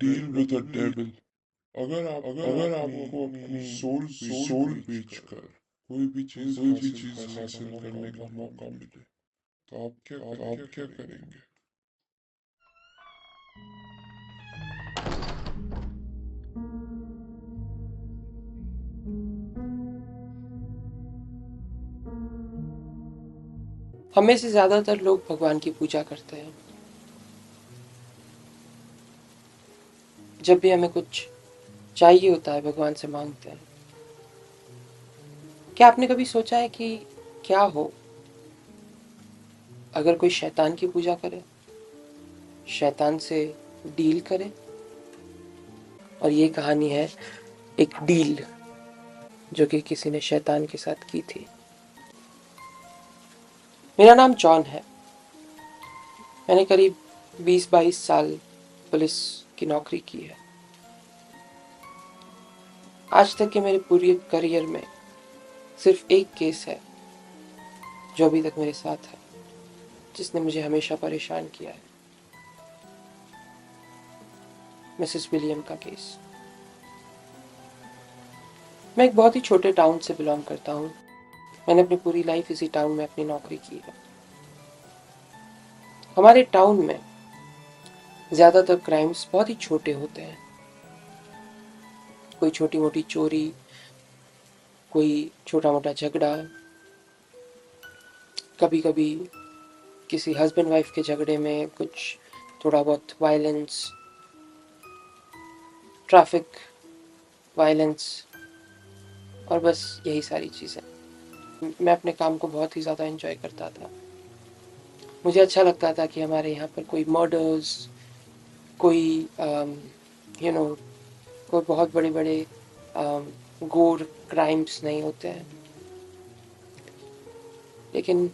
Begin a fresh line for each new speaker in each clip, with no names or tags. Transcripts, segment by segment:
Deal with the devil. अगर आपको अपनी सोल बेचकर कोई भी चीज हासिल करने का मौका मिले तो आप क्या करेंगे?
हम में से ज़्यादातर लोग भगवान की पूजा करते हैं। जब भी हमें कुछ चाहिए होता है भगवान से मांगते हैं। क्या आपने कभी सोचा है कि क्या हो अगर कोई शैतान की पूजा करे, शैतान से डील करे? और ये कहानी है एक डील जो कि किसी ने शैतान के साथ की थी। मेरा नाम जॉन है। मैंने करीब 20-22 साल पुलिस की नौकरी की है। आज तक के मेरे पूरे करियर में सिर्फ एक केस है जो अभी तक मेरे साथ है, जिसने मुझे हमेशा परेशान किया है। मिसेस विलियम का केस। मैं एक बहुत ही छोटे टाउन से बिलोंग करता हूँ। मैंने अपनी पूरी लाइफ इसी टाउन में अपनी नौकरी की है। हमारे टाउन में ज़्यादातर क्राइम्स बहुत ही छोटे होते हैं। कोई छोटी मोटी चोरी, कोई छोटा मोटा झगड़ा, कभी कभी किसी हस्बैंड वाइफ के झगड़े में कुछ थोड़ा बहुत वायलेंस, ट्रैफिक वायलेंस, और बस यही सारी चीज़ें। मैं अपने काम को बहुत ही ज़्यादा एंजॉय करता था। मुझे अच्छा लगता था कि हमारे यहाँ पर कोई मर्डर्स, कोई यू नो कोई बहुत बड़े बड़े गोर क्राइम्स नहीं होते हैं। लेकिन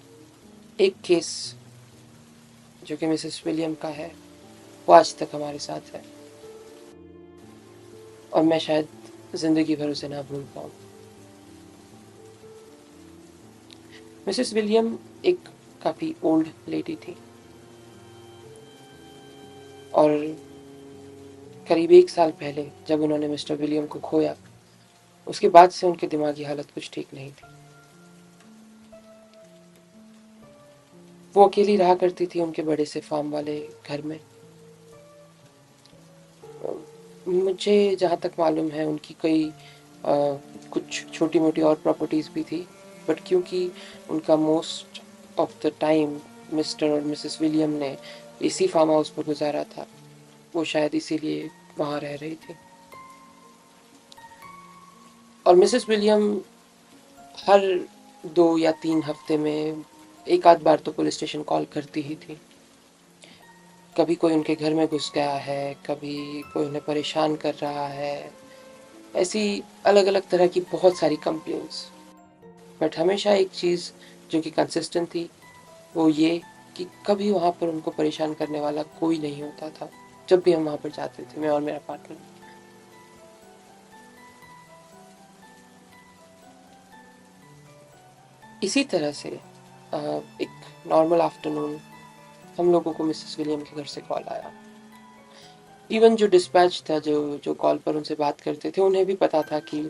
एक केस जो कि मिसेस विलियम का है, वो आज तक हमारे साथ है और मैं शायद ज़िंदगी भर उसे ना भूल पाऊँ। मिसेस विलियम एक काफ़ी ओल्ड लेडी थी और करीब 1 साल पहले जब उन्होंने मिस्टर विलियम को खोया, उसके बाद से उनकी दिमागी हालत कुछ ठीक नहीं थी। वो अकेली रहा करती थी उनके बड़े से फार्म वाले घर में। मुझे जहाँ तक मालूम है उनकी कई कुछ छोटी मोटी और प्रॉपर्टीज़ भी थी, बट क्योंकि उनका most of the time mister और मिसेस विलियम ने इसी फार्म हाउस पर गुजारा था, वो शायद इसीलिए वहाँ रह रही थी। और मिसेस विलियम हर 2 या 3 हफ्ते में एक आध बार तो पुलिस स्टेशन कॉल करती ही थी। कभी कोई उनके घर में घुस गया है, कभी कोई उन्हें परेशान कर रहा है, ऐसी अलग अलग तरह की बहुत सारी कंप्लेंट्स। बट हमेशा एक चीज़ जो कि कंसिस्टेंट थी, वो ये कि कभी वहाँ पर उनको परेशान करने वाला कोई नहीं होता था जब भी हम वहाँ पर जाते थे, मैं और मेरा पार्टनर। इसी तरह से एक नॉर्मल आफ्टरनून हम लोगों को मिसेस विलियम के घर से कॉल आया। इवन जो डिस्पैच था, जो जो कॉल पर उनसे बात करते थे, उन्हें भी पता था कि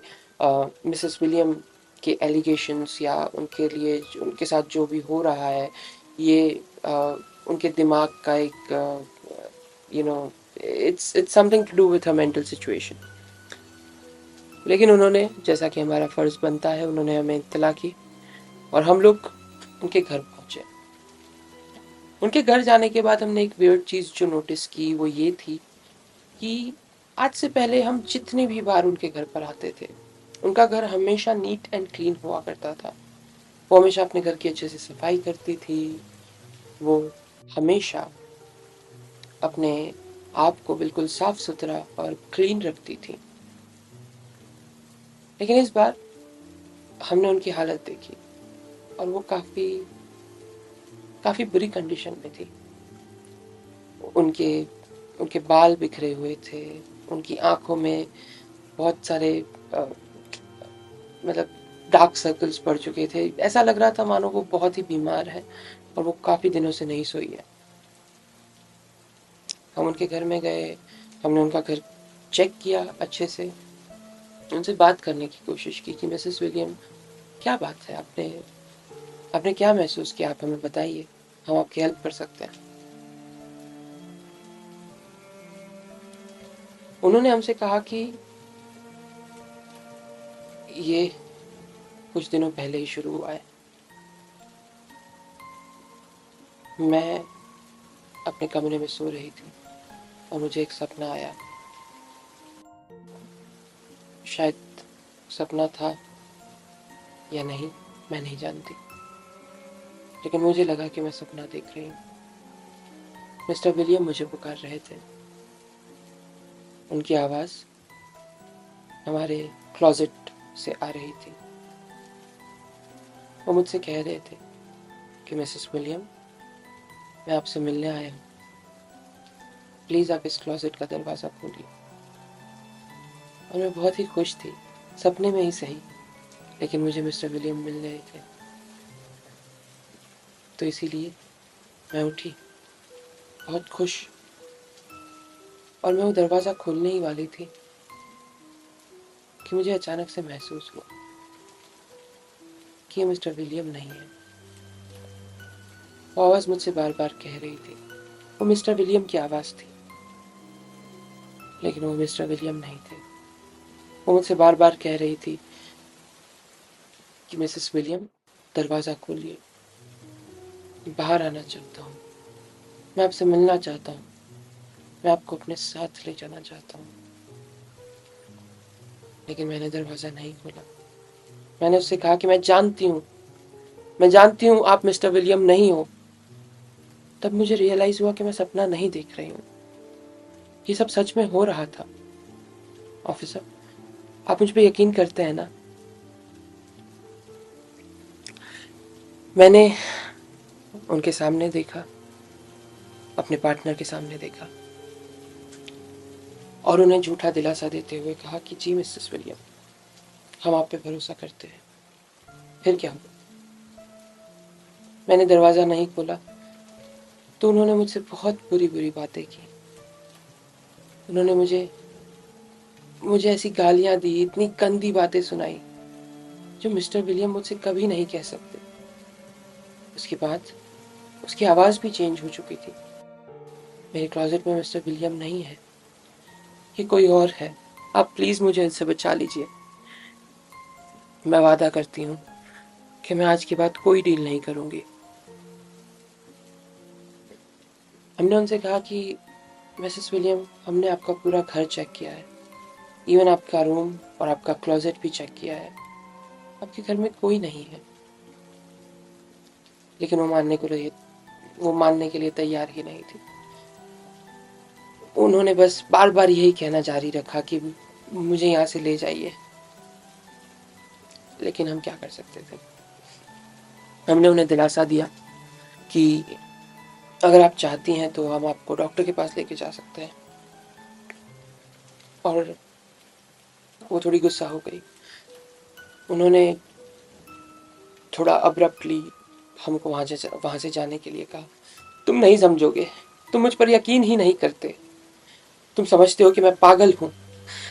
मिसेस विलियम के एलिगेशंस या उनके लिए उनके साथ जो भी हो रहा है, ये उनके दिमाग का एक you know it's something to do with a mental situation. लेकिन उन्होंने, जैसा कि हमारा फ़र्ज़ बनता है, उन्होंने हमें इत्तला की और हम लोग उनके घर पहुँचे। उनके घर जाने के बाद हमने एक वियर्ड चीज़ जो नोटिस की वो ये थी कि आज से पहले हम जितनी भी बार उनके घर पर आते थे, उनका घर हमेशा नीट एंड क्लीन हुआ करता था। वो हमेशा अपने घर की अच्छे से सफाई करती थी। वो हमेशा अपने आप को बिल्कुल साफ सुथरा और क्लीन रखती थी। लेकिन इस बार हमने उनकी हालत देखी और वो काफ़ी काफ़ी बुरी कंडीशन में थी। उनके उनके बाल बिखरे हुए थे, उनकी आंखों में बहुत सारे अ, मतलब डार्क सर्कल्स पड़ चुके थे। ऐसा लग रहा था मानो वो बहुत ही बीमार है और वो काफ़ी दिनों से नहीं सोई है। हम उनके घर में गए, हमने उनका घर चेक किया अच्छे से, उनसे बात करने की कोशिश की कि मिसेस विलियम क्या बात है, आपने क्या महसूस किया, आप हमें बताइए, हम आपकी हेल्प कर सकते हैं। उन्होंने हमसे कहा कि ये कुछ दिनों पहले ही शुरू हुआ है। मैं अपने कमरे में सो रही थी और मुझे एक सपना आया। शायद सपना था या नहीं, मैं नहीं जानती, लेकिन मुझे लगा कि मैं सपना देख रही हूँ। मिस्टर विलियम मुझे पुकार रहे थे। उनकी आवाज़ हमारे क्लोजेट से आ रही थी। वो मुझसे कह रहे थे कि मिसेस विलियम, मैं आपसे मिलने आया हूँ, प्लीज़ आप इस क्लोजेट का दरवाज़ा खोलिए। और मैं बहुत ही खुश थी, सपने में ही सही, लेकिन मुझे मिस्टर विलियम मिल रहे थे। तो इसीलिए मैं उठी बहुत खुश, और मैं वो दरवाज़ा खोलने ही वाली थी कि मुझे अचानक से महसूस हुआ कि ये मिस्टर विलियम नहीं है। वो आवाज़ मुझसे बार बार कह रही थी, वो मिस्टर विलियम की आवाज़ थी, लेकिन वो मिस्टर विलियम नहीं थे। वो मुझसे बार बार कह रही थी कि मिसेस विलियम, दरवाज़ा खोलिए, बाहर आना चाहता हूँ, मैं आपसे मिलना चाहता हूँ, मैं आपको अपने साथ ले जाना चाहता हूँ। लेकिन मैंने दरवाज़ा नहीं खोला। मैंने उससे कहा कि मैं जानती हूँ आप मिस्टर विलियम नहीं हो। तब मुझे रियलाइज़ हुआ कि मैं सपना नहीं देख रही हूँ, ये सब सच में हो रहा था। ऑफिसर, आप मुझ पे यकीन करते हैं ना? मैंने उनके सामने देखा, अपने पार्टनर के सामने देखा, और उन्हें झूठा दिलासा देते हुए कहा कि जी मिसेस विलियम, हम आप पे भरोसा करते हैं। फिर क्या हुआ? मैंने दरवाज़ा नहीं खोला तो उन्होंने मुझसे बहुत बुरी बुरी बातें की। उन्होंने मुझे मुझे ऐसी गालियां दी, इतनी गंदी बातें सुनाई जो मिस्टर विलियम मुझसे कभी नहीं कह सकते। उसके बाद उसकी आवाज़ भी चेंज हो चुकी थी। मेरे क्लोजेट में मिस्टर विलियम नहीं है, ये कोई और है। आप प्लीज़ मुझे इससे बचा लीजिए। मैं वादा करती हूँ कि मैं आज के बाद कोई डील नहीं करूँगी। हमने उनसे कहा कि मिसेस विलियम, हमने आपका पूरा घर चेक किया है, इवन आपका रूम और आपका क्लोजेट भी चेक किया है, आपके घर में कोई नहीं है। लेकिन वो मानने के लिए तैयार ही नहीं थी। उन्होंने बस बार बार यही कहना जारी रखा कि मुझे यहाँ से ले जाइए। लेकिन हम क्या कर सकते थे? हमने उन्हें दिलासा दिया कि अगर आप चाहती हैं तो हम आपको डॉक्टर के पास लेके जा सकते हैं। और वो थोड़ी गुस्सा हो गई। उन्होंने थोड़ा अब्रप्टली हमको वहाँ से जाने के लिए कहा। तुम नहीं समझोगे, तुम मुझ पर यकीन ही नहीं करते, तुम समझते हो कि मैं पागल हूँ,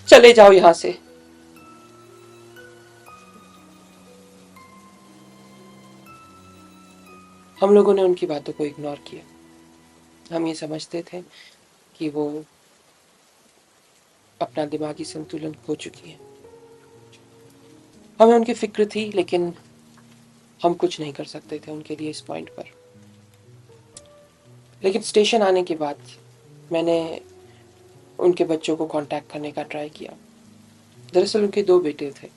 चले जाओ यहाँ से। हम लोगों ने उनकी बातों को इग्नोर किया। हम ये समझते थे कि वो अपना दिमागी संतुलन खो चुकी है। हमें उनकी फिक्र थी, लेकिन हम कुछ नहीं कर सकते थे उनके लिए इस पॉइंट पर। लेकिन स्टेशन आने के बाद मैंने उनके बच्चों को कांटेक्ट करने का ट्राई किया। दरअसल उनके 2 बेटे थे,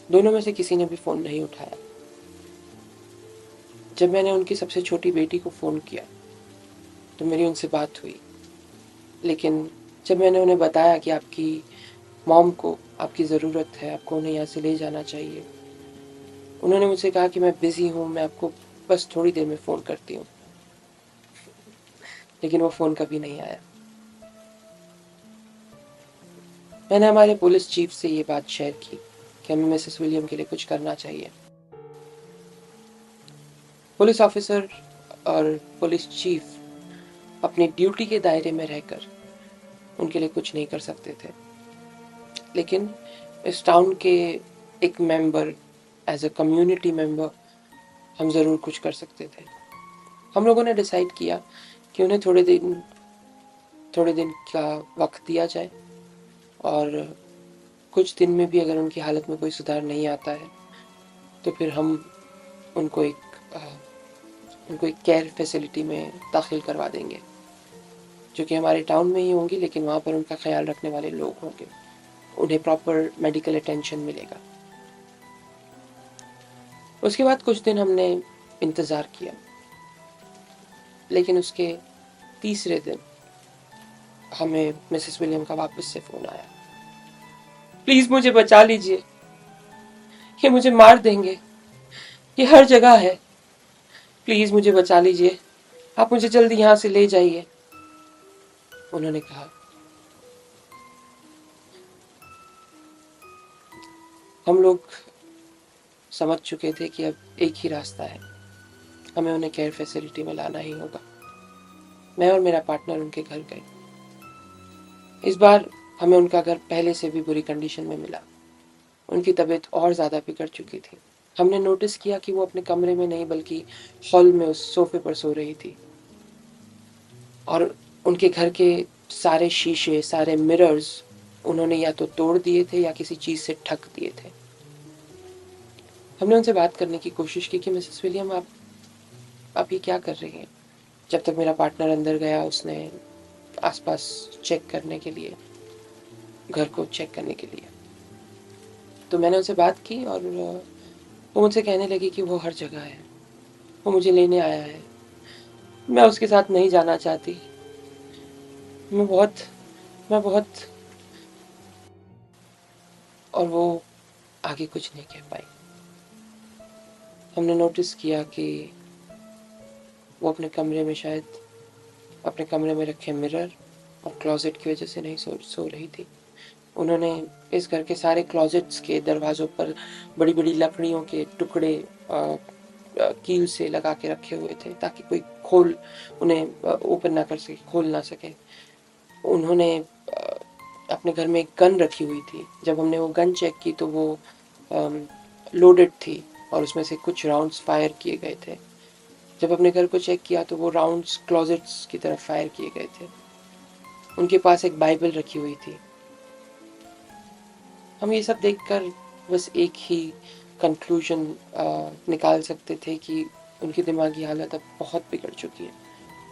दोनों में से किसी ने भी फ़ोन नहीं उठाया। जब मैंने उनकी सबसे छोटी बेटी को फ़ोन किया तो मेरी उनसे बात हुई, लेकिन जब मैंने उन्हें बताया कि आपकी मॉम को आपकी ज़रूरत है, आपको उन्हें यहाँ से ले जाना चाहिए, उन्होंने मुझसे कहा कि मैं बिज़ी हूँ, मैं आपको बस थोड़ी देर में फ़ोन करती हूँ। लेकिन वो फ़ोन कभी नहीं आया। मैंने हमारे पुलिस चीफ से ये बात शेयर की कि हमें मिसेस विलियम के लिए कुछ करना चाहिए। पुलिस ऑफिसर और पुलिस चीफ अपनी ड्यूटी के दायरे में रहकर उनके लिए कुछ नहीं कर सकते थे, लेकिन इस टाउन के एक member, as a community member, हम ज़रूर कुछ कर सकते थे। हम लोगों ने डिसाइड किया कि उन्हें थोड़े दिन का वक्त दिया जाए, और कुछ दिन में भी अगर उनकी हालत में कोई सुधार नहीं आता है तो फिर हम उनको एक केयर फैसिलिटी में दाखिल करवा देंगे, जो कि हमारे टाउन में ही होंगी, लेकिन वहाँ पर उनका ख्याल रखने वाले लोग होंगे, उन्हें प्रॉपर मेडिकल अटेंशन मिलेगा। उसके बाद कुछ दिन हमने इंतज़ार किया, लेकिन उसके तीसरे दिन हमें मिसेस विलियम का वापस से फ़ोन आया। प्लीज़ मुझे बचा लीजिए, ये मुझे मार देंगे, ये हर जगह है, प्लीज़ मुझे बचा लीजिए, आप मुझे जल्दी यहाँ से ले जाइए, उन्होंने कहा। हम लोग समझ चुके थे कि अब एक ही रास्ता है, हमें उन्हें केयर फैसिलिटी में लाना ही होगा। मैं और मेरा पार्टनर उनके घर गए। इस बार हमें उनका घर पहले से भी बुरी कंडीशन में मिला। उनकी तबीयत और ज़्यादा बिगड़ चुकी थी। हमने नोटिस किया कि वो अपने कमरे में नहीं बल्कि हॉल में उस सोफे पर सो रही थी, और उनके घर के सारे शीशे, सारे मिरर्स उन्होंने या तो तोड़ दिए थे या किसी चीज़ से ढक दिए थे। हमने उनसे बात करने की कोशिश की कि मिसेस विलियम, आप ये क्या कर रही हैं? जब तक मेरा पार्टनर अंदर गया, उसने आसपास चेक करने के लिए, घर को चेक करने के लिए, तो मैंने उनसे बात की, और वो मुझसे कहने लगी कि वो हर जगह है, वो मुझे लेने आया है, मैं उसके साथ नहीं जाना चाहती, मैं बहुत मैं बहुत और वो आगे कुछ नहीं कह पाई। हमने नोटिस किया कि वो अपने कमरे में रखे मिरर और क्लोजेट की वजह से नहीं सो रही थी। उन्होंने इस घर के सारे क्लोजेट्स के दरवाज़ों पर बड़ी बड़ी लकड़ियों के टुकड़े कील से लगा के रखे हुए थे, ताकि कोई उन्हें ओपन ना कर सके, खोल ना सके। उन्होंने अपने घर में एक गन रखी हुई थी। जब हमने वो गन चेक की तो वो लोडेड थी, और उसमें से कुछ राउंड्स फायर किए गए थे। जब अपने घर को चेक किया तो वो राउंड्स क्लोजेट्स की तरफ फायर किए गए थे। उनके पास एक बाइबल रखी हुई थी। हम ये सब देखकर बस एक ही कंक्लूजन निकाल सकते थे कि उनकी दिमागी हालत अब बहुत बिगड़ चुकी है,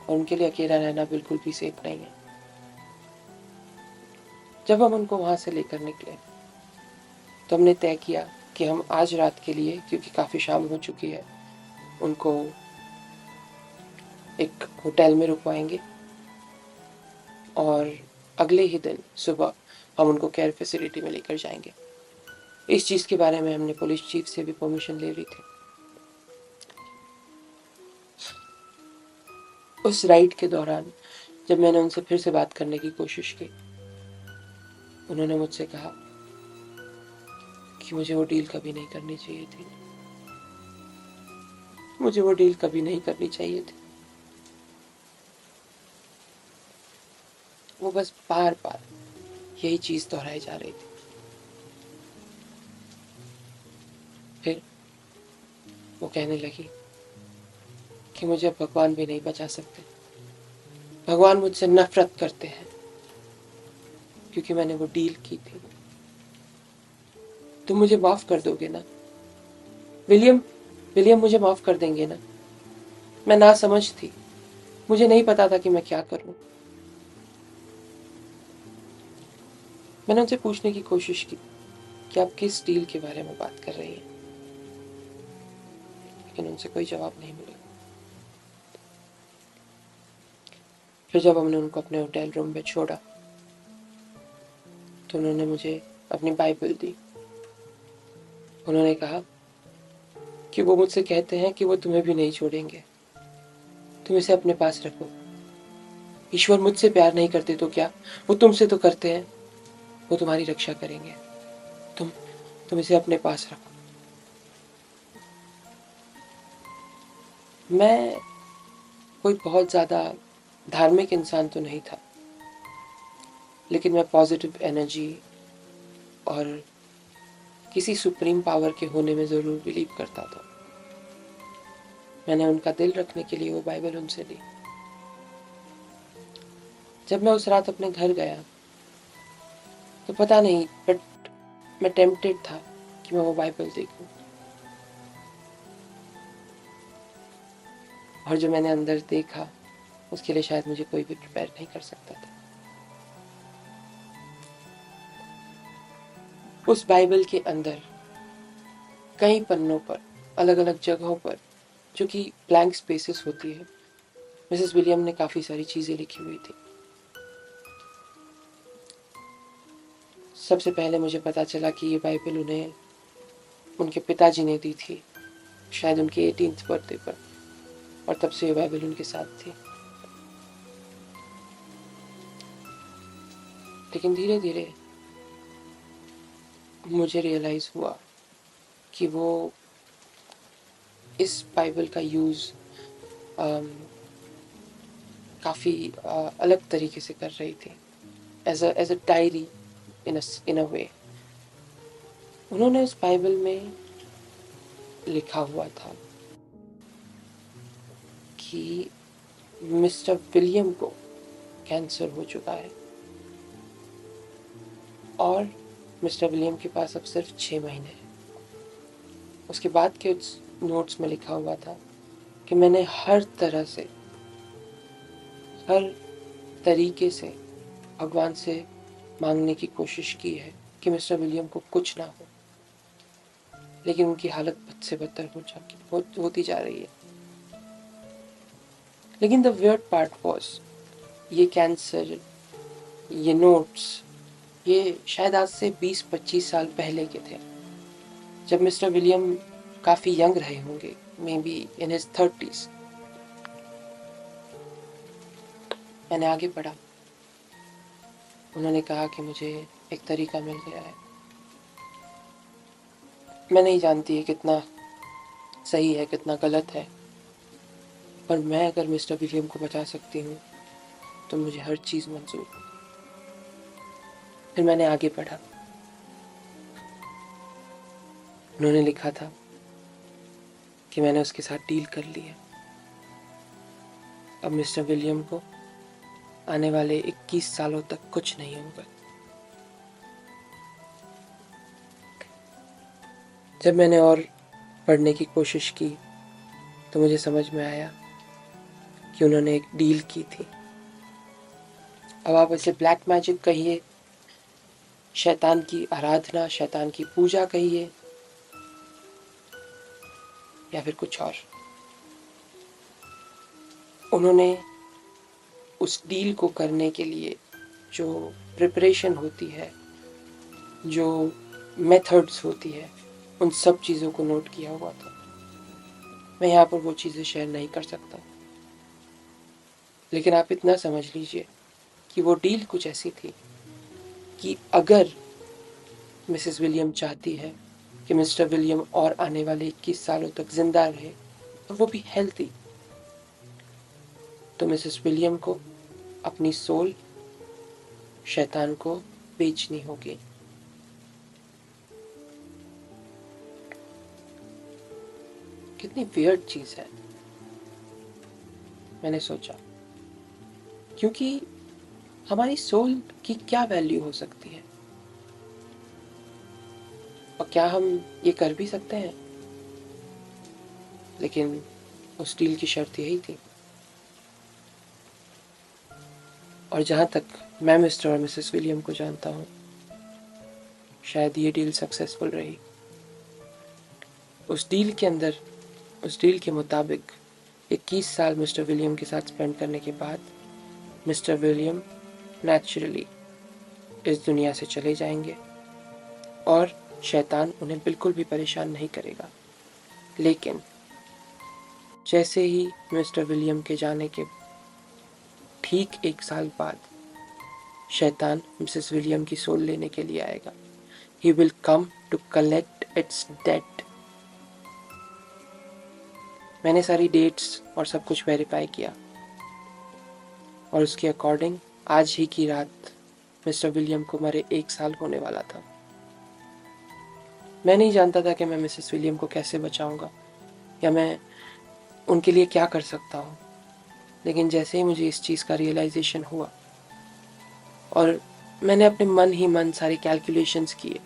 और उनके लिए अकेला रहना बिल्कुल भी सेफ नहीं है। जब हम उनको वहाँ से लेकर निकले तो हमने तय किया कि हम आज रात के लिए, क्योंकि काफ़ी शाम हो चुकी है, उनको एक होटल में रुकवाएंगे, और अगले ही दिन सुबह हम उनको केयर फैसिलिटी में लेकर जाएंगे। इस चीज़ के बारे में हमने पुलिस चीफ से भी परमिशन ले ली थी। उस राइड के दौरान जब मैंने उनसे फिर से बात करने की कोशिश की, उन्होंने मुझसे कहा कि मुझे वो डील कभी नहीं करनी चाहिए थी, मुझे वो डील कभी नहीं करनी चाहिए थी। वो बस बार बार यही चीज़ दोहराई जा रही थी। फिर वो कहने लगी कि मुझे अब भगवान भी नहीं बचा सकते, भगवान मुझसे नफरत करते हैं, क्योंकि मैंने वो डील की थी। तुम मुझे माफ कर दोगे ना विलियम? विलियम मुझे माफ कर देंगे ना? मैं नासमझ थी, मुझे नहीं पता था कि मैं क्या करूं। मैंने उनसे पूछने की कोशिश की कि आप किस डील के बारे में बात कर रही हैं, लेकिन उनसे कोई जवाब नहीं मिला। फिर जब हमने उनको अपने होटल रूम में छोड़ा तो उन्होंने मुझे अपनी बाइबल दी। उन्होंने कहा कि वो मुझसे कहते हैं कि वो तुम्हें भी नहीं छोड़ेंगे, तुम इसे अपने पास रखो। ईश्वर मुझसे प्यार नहीं करते तो क्या, वो तुमसे तो करते हैं, वो तुम्हारी रक्षा करेंगे, तुम तुम इसे अपने पास रखो। मैं कोई बहुत ज़्यादा धार्मिक इंसान तो नहीं था, लेकिन मैं पॉजिटिव एनर्जी और किसी सुप्रीम पावर के होने में ज़रूर बिलीव करता था। मैंने उनका दिल रखने के लिए वो बाइबल उनसे ली। जब मैं उस रात अपने घर गया तो पता नहीं, बट मैं टेम्पटेड था कि मैं वो बाइबल देखूं। और जो मैंने अंदर देखा उसके लिए शायद मुझे कोई भी प्रिपेयर नहीं कर सकता था। उस बाइबल के अंदर कई पन्नों पर, अलग अलग जगहों पर, जो कि ब्लैंक स्पेसेस होती है, मिसेस विलियम ने काफ़ी सारी चीज़ें लिखी हुई थी। सबसे पहले मुझे पता चला कि ये बाइबल उन्हें उनके पिताजी ने दी थी, शायद उनके 18th बर्थडे पर, और तब से ये बाइबल उनके साथ थी। लेकिन धीरे धीरे मुझे रियलाइज़ हुआ कि वो इस बाइबल का यूज़ काफ़ी अलग तरीके से कर रही थी, एज अ डायरी इन अ वे। उन्होंने उस बाइबल में लिखा हुआ था कि मिस्टर विलियम को कैंसर हो चुका है और मिस्टर विलियम के पास अब सिर्फ 6 महीने हैं। उसके बाद के नोट्स में लिखा हुआ था कि मैंने हर तरह से, हर तरीके से भगवान से मांगने की कोशिश की है कि मिस्टर विलियम को कुछ ना हो, लेकिन उनकी हालत बद से बदतर होती जा रही है। लेकिन द वियर्ड पार्ट वाज, ये कैंसर, ये नोट्स, ये शायद आज से 20-25 साल पहले के थे, जब मिस्टर विलियम काफ़ी यंग रहे होंगे, may be in his 30s। मैंने आगे पढ़ा। उन्होंने कहा कि मुझे एक तरीका मिल गया है। मैं नहीं जानती है कितना सही है, कितना गलत है, पर मैं अगर मिस्टर विलियम को बचा सकती हूँ तो मुझे हर चीज़ मंजूर है। फिर मैंने आगे पढ़ा। उन्होंने लिखा था कि मैंने उसके साथ डील कर ली है। अब मिस्टर विलियम को आने वाले 21 सालों तक कुछ नहीं होगा। जब मैंने और पढ़ने की कोशिश की तो मुझे समझ में आया कि उन्होंने एक डील की थी। अब आप इसे ब्लैक मैजिक कहिए, शैतान की आराधना, शैतान की पूजा कहिए, या फिर कुछ और। उन्होंने उस डील को करने के लिए जो प्रिपरेशन होती है, जो मेथड्स होती है, उन सब चीज़ों को नोट किया हुआ था। मैं यहाँ पर वो चीज़ें शेयर नहीं कर सकता, लेकिन आप इतना समझ लीजिए कि वो डील कुछ ऐसी थी कि अगर मिसेस विलियम चाहती है कि मिस्टर विलियम और आने वाले 21 सालों तक जिंदा रहे और वो भी हेल्थी, तो मिसेस विलियम को अपनी सोल शैतान को बेचनी होगी। कितनी वियर्ड चीज़ है, मैंने सोचा, क्योंकि हमारी सोल की क्या वैल्यू हो सकती है, और क्या हम ये कर भी सकते हैं। लेकिन उस डील की शर्त यही थी, और जहाँ तक मैं मिस्टर और मिसेस विलियम को जानता हूँ, शायद ये डील सक्सेसफुल रही। उस डील के अंदर, उस डील के मुताबिक 21 साल मिस्टर विलियम के साथ स्पेंड करने के बाद मिस्टर विलियम नेचुरली इस दुनिया से चले जाएंगे और शैतान उन्हें बिल्कुल भी परेशान नहीं करेगा। लेकिन जैसे ही मिस्टर विलियम के जाने के ठीक 1 साल बाद शैतान मिसेस विलियम की सोल लेने के लिए आएगा। He will come to collect its debt। मैंने सारी डेट्स और सब कुछ वेरीफाई किया, और उसके अकॉर्डिंग आज ही की रात मिस्टर विलियम को मरे 1 साल होने वाला था। मैं नहीं जानता था कि मैं मिसेस विलियम को कैसे बचाऊंगा या मैं उनके लिए क्या कर सकता हूँ। लेकिन जैसे ही मुझे इस चीज़ का रियलाइजेशन हुआ और मैंने अपने मन ही मन सारे कैलकुलेशंस किए,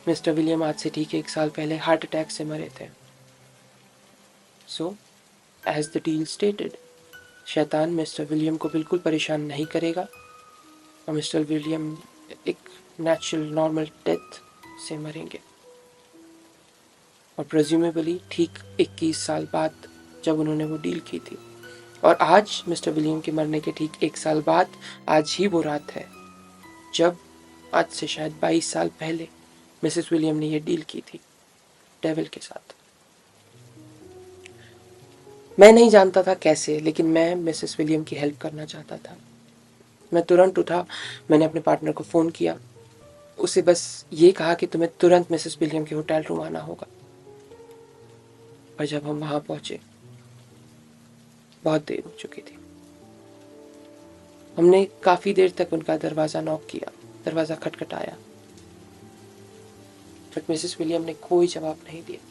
मिस्टर विलियम आज से ठीक 1 साल पहले हार्ट अटैक से मरे थे। So as the deal stated, शैतान मिस्टर विलियम को बिल्कुल परेशान नहीं करेगा और मिस्टर विलियम एक नेचुरल नॉर्मल डेथ से मरेंगे। और प्रेज्यूमेबली ठीक 21 साल बाद जब उन्होंने वो डील की थी। और आज मिस्टर विलियम के मरने के ठीक 1 साल बाद आज ही वो रात है जब आज से शायद 22 साल पहले मिसेस विलियम ने ये डील की थी डेविल के साथ। मैं नहीं जानता था कैसे, लेकिन मैं मिसेस विलियम की हेल्प करना चाहता था। मैं तुरंत उठा, मैंने अपने पार्टनर को फ़ोन किया, उसे बस ये कहा कि तुम्हें तुरंत मिसेस विलियम के होटल रूम आना होगा। और जब हम वहाँ पहुँचे बहुत देर हो चुकी थी। हमने काफ़ी देर तक उनका दरवाज़ा नॉक किया, दरवाज़ा खटखटाया, बट मिसेस विलियम ने कोई जवाब नहीं दिया।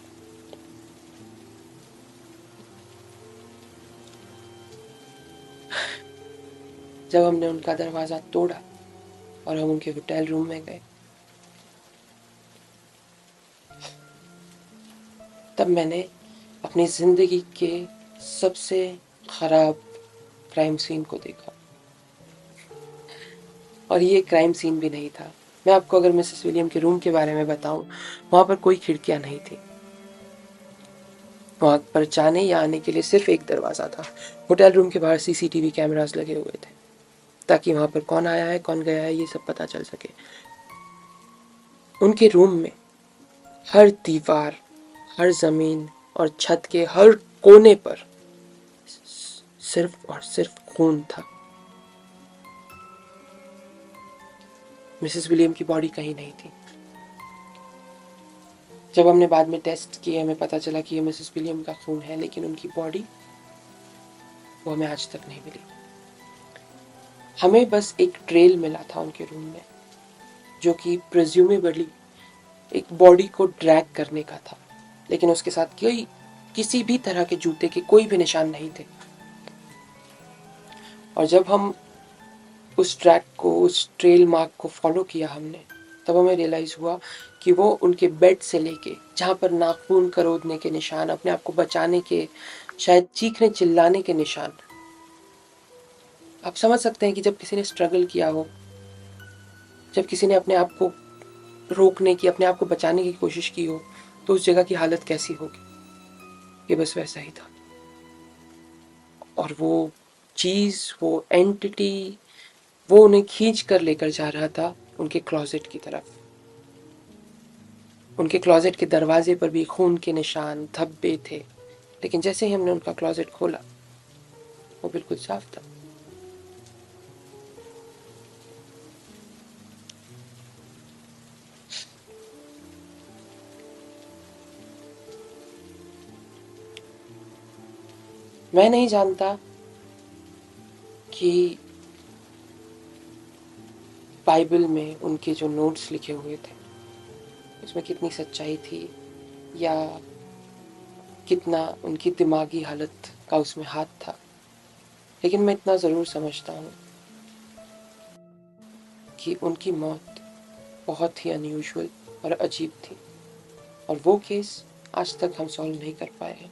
जब हमने उनका दरवाज़ा तोड़ा और हम उनके होटल रूम में गए, तब मैंने अपनी ज़िंदगी के सबसे ख़राब क्राइम सीन को देखा। और ये क्राइम सीन भी नहीं था। मैं आपको अगर मिसेस विलियम के रूम के बारे में बताऊं, वहाँ पर कोई खिड़कियाँ नहीं थी। वहाँ पर जाने या आने के लिए सिर्फ एक दरवाज़ा था। होटल रूम के बाहर सीसीटीवी कैमरास लगे हुए थे ताकि वहाँ पर कौन आया है कौन गया है ये सब पता चल सके। उनके रूम में हर दीवार, हर ज़मीन और छत के हर कोने पर सिर्फ और सिर्फ खून था। मिसेस विलियम की बॉडी कहीं नहीं थी। जब हमने बाद में टेस्ट किए हमें पता चला कि ये मिसेस विलियम का खून है, लेकिन उनकी बॉडी वो हमें आज तक नहीं मिली। हमें बस एक ट्रेल मिला था उनके रूम में जो कि प्रेज्यूमेबली एक बॉडी को ड्रैग करने का था, लेकिन उसके साथ किसी भी तरह के जूते के कोई भी निशान नहीं थे। और जब हम उस ट्रैक को, उस ट्रेल मार्क को फॉलो किया हमने, तब हमें रियलाइज़ हुआ कि वो उनके बेड से लेके जहाँ पर नाखून करोदने के निशान, अपने आप को बचाने के, शायद चीखने चिल्लाने के निशान। आप समझ सकते हैं कि जब किसी ने स्ट्रगल किया हो, जब किसी ने अपने आप को रोकने की, अपने आप को बचाने की कोशिश की हो, तो उस जगह की हालत कैसी होगी। ये बस वैसा ही था। और वो चीज़, वो एंटिटी, वो उन्हें खींच कर लेकर जा रहा था उनके क्लोजेट की तरफ। उनके क्लोजेट के दरवाजे पर भी खून के निशान, धब्बे थे, लेकिन जैसे ही हमने उनका क्लोजेट खोला वो बिल्कुल साफ था। मैं नहीं जानता कि बाइबल में उनके जो नोट्स लिखे हुए थे उसमें कितनी सच्चाई थी या कितना उनकी दिमागी हालत का उसमें हाथ था, लेकिन मैं इतना ज़रूर समझता हूँ कि उनकी मौत बहुत ही अनयूजुअल और अजीब थी और वो केस आज तक हम सॉल्व नहीं कर पाए हैं।